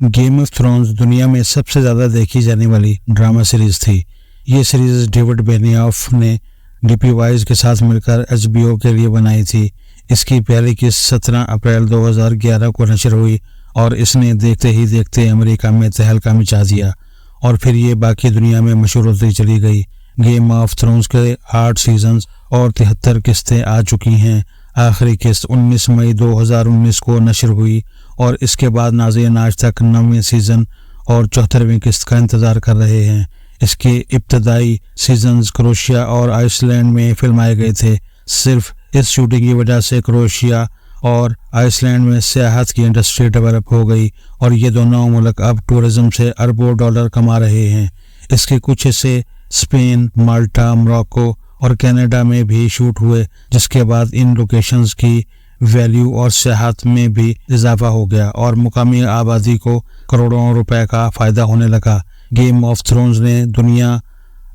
Game of thrones दुनिया में सबसे ज़्यादा देखी जाने वाली ड्रामा सीरीज़ थी। ये सीरीज़ डेविड बेनियॉफ ने डीपी वाइज के साथ मिलकर HBO के लिए बनाई थी। इसकी पहली किस्त 17 अप्रैल 2011 को नशर हुई और इसने देखते ही देखते अमेरिका में तहलका मचा दिया और फिर ये बाकी दुनिया में मशहूर होती चली गई। गेम ऑफ थ्रोन्स के 8 सीजन्स और 73 किस्तें आ चुकी हैं। आखिरी किस्त 19 मई 2019 को नशर हुई और इसके बाद नाज़रीन आज तक 9वें सीज़न और 74वीं किस्त का इंतज़ार कर रहे हैं। इसके इब्तदाई सीजन्स क्रोएशिया और आइसलैंड में फिल्माए गए थे। सिर्फ इस शूटिंग की वजह से क्रोएशिया और आइसलैंड में सियाहत की इंडस्ट्री डेवलप हो गई और ये दोनों मुल्क अब टूरिज्म से अरबों डॉलर कमा रहे हैं। इसके कुछ हिस्से स्पेन, माल्टा, मोरक्को और कनाडा में भी शूट हुए, जिसके बाद इन लोकेशंस की वैल्यू और सियाहत में भी इजाफा हो गया और मुकामी आबादी को करोड़ों रुपए का फ़ायदा होने लगा। गेम ऑफ थ्रोन्स ने दुनिया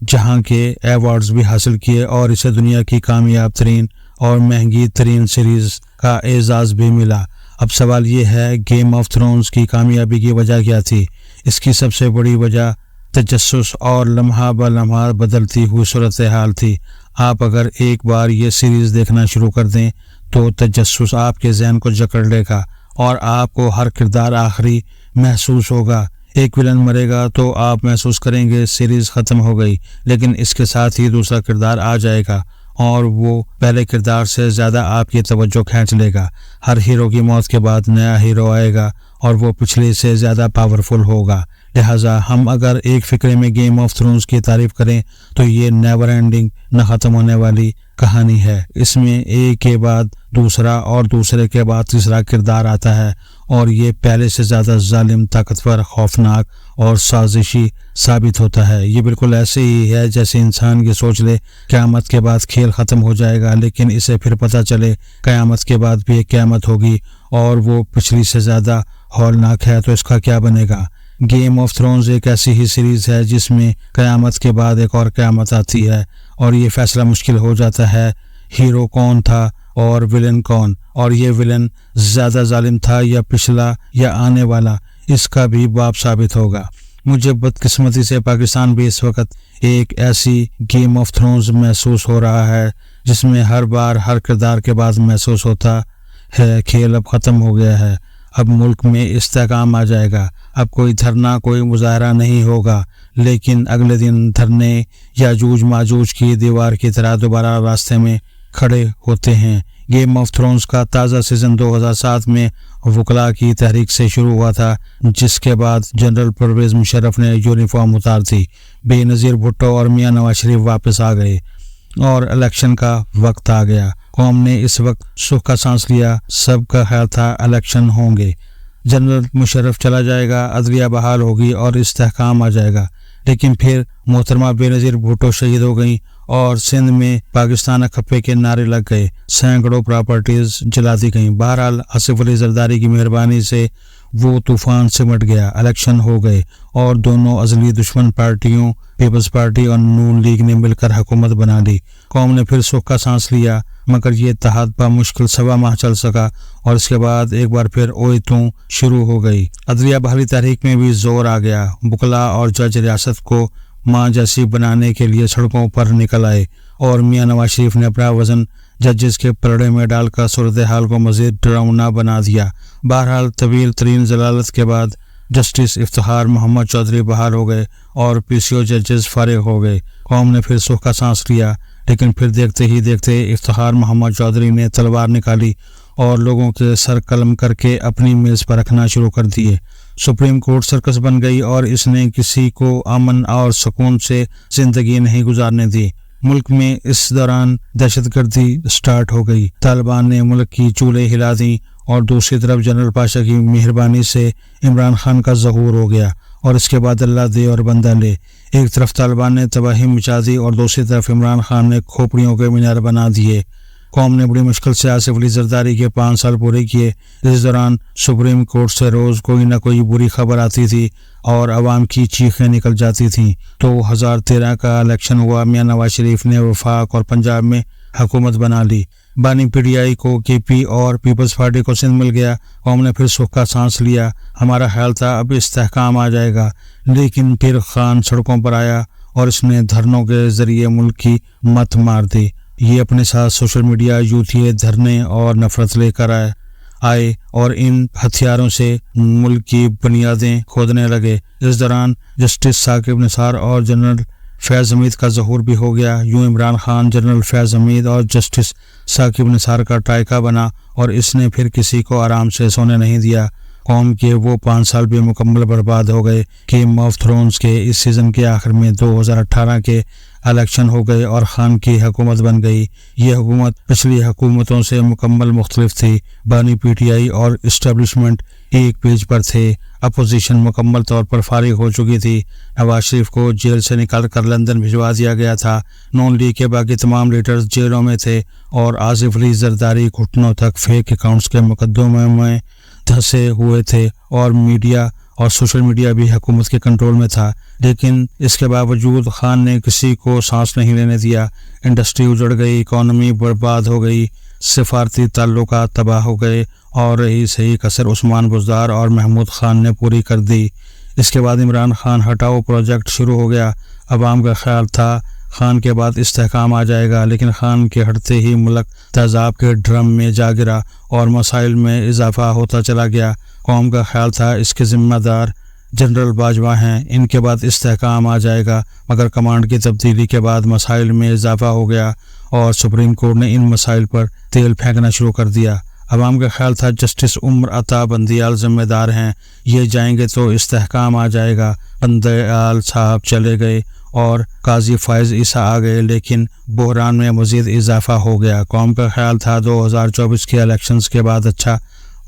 जहां के अवार्ड्स भी हासिल किए और इसे दुनिया की कामयाब तरीन और महंगी तरीन सीरीज़ का एजाज़ भी मिला। अब सवाल ये है, गेम ऑफ थ्रोन्स की कामयाबी की वजह क्या थी? इसकी सबसे बड़ी वजह तजस्सुस और लम्हा ब लम्हा बदलती हुई सूरत हाल थी। आप अगर एक बार ये सीरीज़ देखना शुरू कर दें तो तजस्सुस आपके जहन को जकड़ लेगा और आपको हर किरदार आखिरी महसूस होगा। एक विलन मरेगा तो आप महसूस करेंगे सीरीज़ ख़त्म हो गई, लेकिन इसके साथ ही दूसरा किरदार आ जाएगा और वो पहले किरदार से ज़्यादा आपकी तवज्जो खींच लेगा। हर हीरो की मौत के बाद नया हीरो आएगा और वो पिछले से ज़्यादा पावरफुल होगा। लिहाजा हम अगर एक फ़िक्रे में गेम ऑफ थ्रोन्स की तारीफ़ करें तो ये नेवर एंडिंग, न ख़त्म होने वाली कहानी है। इसमें एक के बाद दूसरा और दूसरे के बाद तीसरा किरदार आता है और ये पहले से ज़्यादा जालिम, ताकतवर, खौफनाक और साजिशी साबित होता है। ये बिल्कुल ऐसे ही है जैसे इंसान की सोच ले क़यामत के बाद खेल ख़त्म हो जाएगा, लेकिन इसे फिर पता चले क़यामत के बाद भी एक क़यामत होगी और वो पिछली से ज़्यादा हौलनाक है, तो इसका क्या बनेगा? गेम ऑफ थ्रोन्स एक ऐसी ही सीरीज़ है जिसमें क़यामत के बाद एक और क़यामत आती है और ये फैसला मुश्किल हो जाता है हीरो कौन था और विलन कौन, और ये विलन ज़्यादा जालिम था या पिछला या आने वाला, इसका भी बाप साबित होगा। मुझे बदकिस्मती से पाकिस्तान भी इस वक्त एक ऐसी गेम ऑफ थ्रोन्स महसूस हो रहा है जिसमें हर बार हर किरदार के बाद महसूस होता है खेल अब ख़त्म हो गया है, अब मुल्क में इस्तेहकाम आ जाएगा, अब कोई धरना, कोई मुजाहरा नहीं होगा, लेकिन अगले दिन धरने याजूज माजूज की दीवार की तरह दोबारा रास्ते में खड़े होते हैं। गेम ऑफ थ्रोन्स का ताज़ा सीज़न 2007 में वकला की तहरीक से शुरू हुआ था, जिसके बाद जनरल परवेज़ मुशर्रफ ने यूनिफॉर्म उतार दी। बेनज़ीर भुट्टो और मियां नवाज शरीफ वापस आ गए और इलेक्शन का वक्त आ गया। कौम ने इस वक्त सुख का सांस लिया। सबका ख्याल था इलेक्शन होंगे, जनरल मुशर्रफ चला जाएगा, अदलिया बहाल होगी और इस्तेहकाम आ जाएगा, लेकिन फिर मोहतरमा बेनज़ीर भुट्टो शहीद हो गई और सिंध में पाकिस्तान खप्पे के नारे लग गए, सैकड़ों प्रॉपर्टीज़ जला दी गईं। बहरहाल आसिफ अली जरदारी की मेहरबानी से वो तूफान सिमट गया, इलेक्शन हो गए और दोनों अज़ली दुश्मन पार्टियों पीपल्स पार्टी और नून लीग ने मिलकर हुकूमत बना ली। कौम ने फिर सुख का सांस लिया, मगर ये इत्तेहाद मुश्किल 1.25 माह चल सका और इसके बाद एक बार फिर ओए तू शुरू हो गई। अदलिया बहाली तहरीक में भी जोर आ गया। बुकला और जज रियासत को माँ जैसी बनाने के लिए सड़कों पर निकल आए और मियां नवाज शरीफ ने अपना वजन जजेस के पलड़े में डालकर सूरत हाल को मज़ीद डरावना बना दिया। बहरहाल तवील तरीन जलालत के बाद जस्टिस इफ्तिखार मोहम्मद चौधरी बहाल हो गए और PCO जजेस फारिग हो गए। कौम ने फिर सुख का सांस लिया, लेकिन फिर देखते ही देखते इफ्तिखार मोहम्मद चौधरी ने तलवार निकाली और लोगों के सर कलम करके अपनी मेज़ पर रखना शुरू कर दिए। सुप्रीम कोर्ट सर्कस बन गई और इसने किसी को अमन और सुकून से ज़िंदगी नहीं गुजारने दी। मुल्क में इस दौरान दहशतगर्दी स्टार्ट हो गई। तालिबान ने मुल्क की चूल्हे हिला दी और दूसरी तरफ जनरल पाशा की मेहरबानी से इमरान खान का ज़हूर हो गया और इसके बाद अल्लाह दे और बंदा ले। एक तरफ तालिबान ने तबाही मचा दी और दूसरी तरफ इमरान खान ने खोपड़ियों के मीनार बना दिए। कौम ने बड़ी मुश्किल से आसिफ अली जरदारी के 5 साल पूरे किए। इस दौरान सुप्रीम कोर्ट से रोज़ कोई ना कोई बुरी खबर आती थी और अवाम की चीखें निकल जाती थीं। 2013 का इलेक्शन हुआ। मियां नवाज शरीफ ने वफाक और पंजाब में हुकूमत बना ली। बानी पीटीआई को केपी और पीपल्स पार्टी को सिंध मिल गया। कौम ने फिर सुख का सांस लिया। हमारा ख्याल था अब इस्तेहकाम आ जाएगा, लेकिन फिर खान सड़कों पर आया और इसने धरनों के जरिए मुल्क की मत मार दी। ये अपने साथ सोशल मीडिया, यूथिए, धरने और नफरत लेकर आए और इन हथियारों से मुल्क की बुनियादें खोदने लगे। इस दौरान जस्टिस साकिब निसार और जनरल फैज़ हमीद का ज़हूर भी हो गया। यूं इमरान खान, जनरल फैज़ हमीद और जस्टिस साकिब निसार का टाइका बना और इसने फिर किसी को आराम से सोने नहीं दिया। कौम के वो 5 साल भी मुकम्मल बर्बाद हो गए। गेम ऑफ थ्रोन्स के इस सीज़न के आखिर में 2018 के इलेक्शन हो गए और खान की हुकूमत बन गई। ये हुकूमत पिछली हुकूमतों से मुकम्मल मुख्तलिफ थी। बानी पीटीआई और इस्टेब्लिशमेंट एक पेज पर थे। अपोजिशन मुकम्मल तौर पर फारिग हो चुकी थी। नवाज शरीफ को जेल से निकाल कर लंदन भिजवा दिया गया था। नून लीग के बाकी तमाम लीडर्स जेलों में थे और आसिफ अली जरदारी घुटनों तक फेक अकाउंट्स के मुकदमों में धंसे हुए थे और मीडिया और सोशल मीडिया भी हुकूमत के कंट्रोल में था। लेकिन इसके बावजूद खान ने किसी को सांस नहीं लेने दिया। इंडस्ट्री उजड़ गई, इकॉनमी बर्बाद हो गई, सिफारती ताल्लुकात तबाह हो गए और रही सही कसर उस्मान बुज़दार और महमूद खान ने पूरी कर दी। इसके बाद इमरान खान हटाओ प्रोजेक्ट शुरू हो गया। अवाम का ख्याल था खान के बाद इस्तेहकाम आ जाएगा, लेकिन खान के हटते ही मुल्क तेज़ाब के ड्रम में जा गिरा और मसाइल में इजाफा होता चला गया। कौम का ख्याल था इसके ज़िम्मेदार जनरल बाजवा हैं, इनके बाद इस्तेहकाम आ जाएगा, मगर कमांड की तब्दीली के बाद मसाइल में इजाफा हो गया और सुप्रीम कोर्ट ने इन मसाइल पर तेल फेंकना शुरू कर दिया। अवाम का ख्याल था जस्टिस उमर अता बंदियाल जिम्मेदार हैं, ये जाएंगे तो इस्तेहकाम आ जाएगा। बंदियाल साहब चले गए और काजी फायज़ ईसा आ गए, लेकिन बहरान में मज़ीद इजाफा हो गया। कौम का ख्याल था 2024 के इलेक्शंस के बाद अच्छा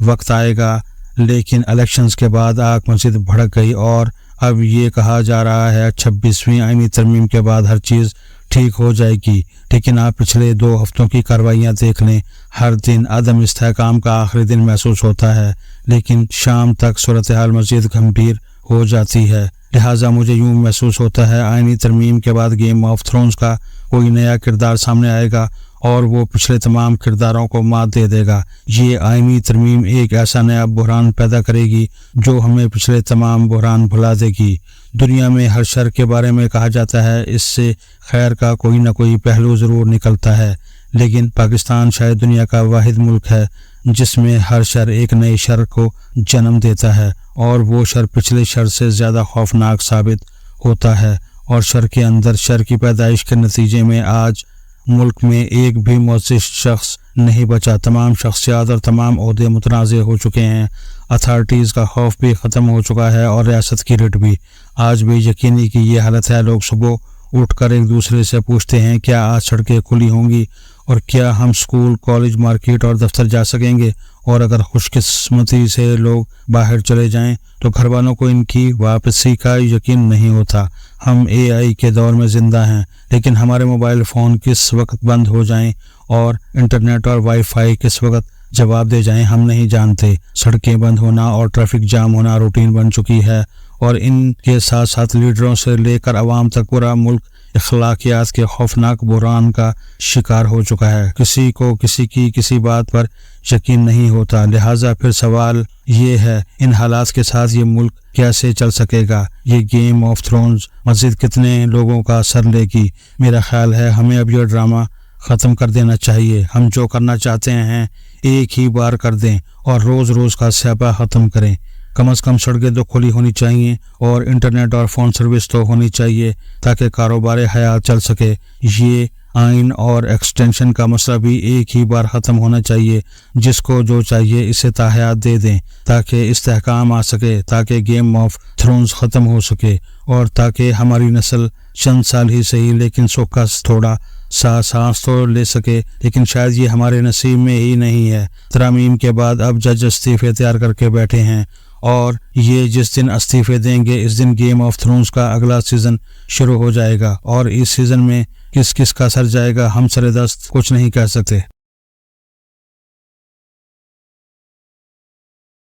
वक्त आएगा, लेकिन इलेक्शंस के बाद आग मज़ीद भड़क गई और अब ये कहा जा रहा है 26वीं आईनी तरमीम के बाद हर चीज़ ठीक हो जाएगी। लेकिन आप पिछले 2 हफ्तों की कार्रवाइयाँ देख लें, हर दिन अदम इस्तेहकाम का आखिरी दिन महसूस होता है, लेकिन शाम तक सूरत हाल मज़ीद गंभीर हो जाती है। लिहाजा मुझे यूँ महसूस होता है आईनी तरमीम के बाद गेम ऑफ थ्रोन्स का कोई नया किरदार सामने आएगा और वो पिछले तमाम किरदारों को मात दे देगा। ये आईनी तरमीम एक ऐसा नया बहरान पैदा करेगी जो हमें पिछले तमाम बहरान भुला देगी। दुनिया में हर शर के बारे में कहा जाता है, इससे खैर का कोई ना कोई पहलू ज़रूर निकलता है, लेकिन पाकिस्तान शायद दुनिया का वाहिद मुल्क है जिसमें हर शर एक नए शर को जन्म देता है और वो शर पिछले शर से ज़्यादा खौफनाक साबित होता है। और शर के अंदर शर की पैदाइश के नतीजे में आज मुल्क में एक भी मुअज़्ज़िज़ शख्स नहीं बचा। तमाम शख्सियात और तमाम ओहदे मुतनाज़ हो चुके हैं। अथॉरिटीज़ का खौफ भी ख़त्म हो चुका है और रियासत की रिट भी। आज भी यकीनी की ये हालत है। लोग सुबह उठकर एक दूसरे से पूछते हैं क्या आज सड़कें खुली होंगी और क्या हम स्कूल, कॉलेज, मार्केट और दफ्तर जा सकेंगे। और अगर खुशकिस्मती से लोग बाहर चले जाएं तो घर वालों को इनकी वापसी का यकीन नहीं होता। हम AI के दौर में ज़िंदा हैं, लेकिन हमारे मोबाइल फ़ोन किस वक्त बंद हो जाएं और इंटरनेट और वाईफाई किस वक्त जवाब दे जाएं हम नहीं जानते। सड़कें बंद होना और ट्रैफिक जाम होना रूटीन बन चुकी है और इनके साथ साथ लीडरों से लेकर अवाम तक पूरा मुल्क अखलाकियात के खौफनाक बहरान का शिकार हो चुका है। किसी को किसी की किसी बात पर यकीन नहीं होता। लिहाजा फिर सवाल ये है, इन हालात के साथ ये मुल्क कैसे चल सकेगा। ये गेम ऑफ थ्रोन्स मज़ीद कितने लोगों का सर लेगी। मेरा ख्याल है हमें अब यह ड्रामा ख़त्म कर देना चाहिए। हम जो करना चाहते हैं एक ही बार कर दें और रोज़ रोज़ का स्यापा ख़त्म करें। कम से कम सड़कें तो खुली होनी चाहिए और इंटरनेट और फ़ोन सर्विस तो होनी चाहिए ताकि कारोबार हयात चल सके। ये आइन और एक्सटेंशन का मसला भी एक ही बार ख़त्म होना चाहिए। जिसको जो चाहिए इसे ताहयात दे दें ताकि इस्तेहकाम आ सके, ताकि गेम ऑफ थ्रोन्स ख़त्म हो सके और ताकि हमारी नस्ल चंद साल ही सही लेकिन सुख का थोड़ा सांस तो ले सके। लेकिन शायद ये हमारे नसीब में ही नहीं है। तरामीम के बाद अब जज इस्तीफ़े तैयार करके बैठे हैं और ये जिस दिन इस्तीफ़े देंगे इस दिन गेम ऑफ थ्रोन्स का अगला सीज़न शुरू हो जाएगा और इस सीज़न में किस किस का सर जाएगा हम सरेदस्त कुछ नहीं कह सकते।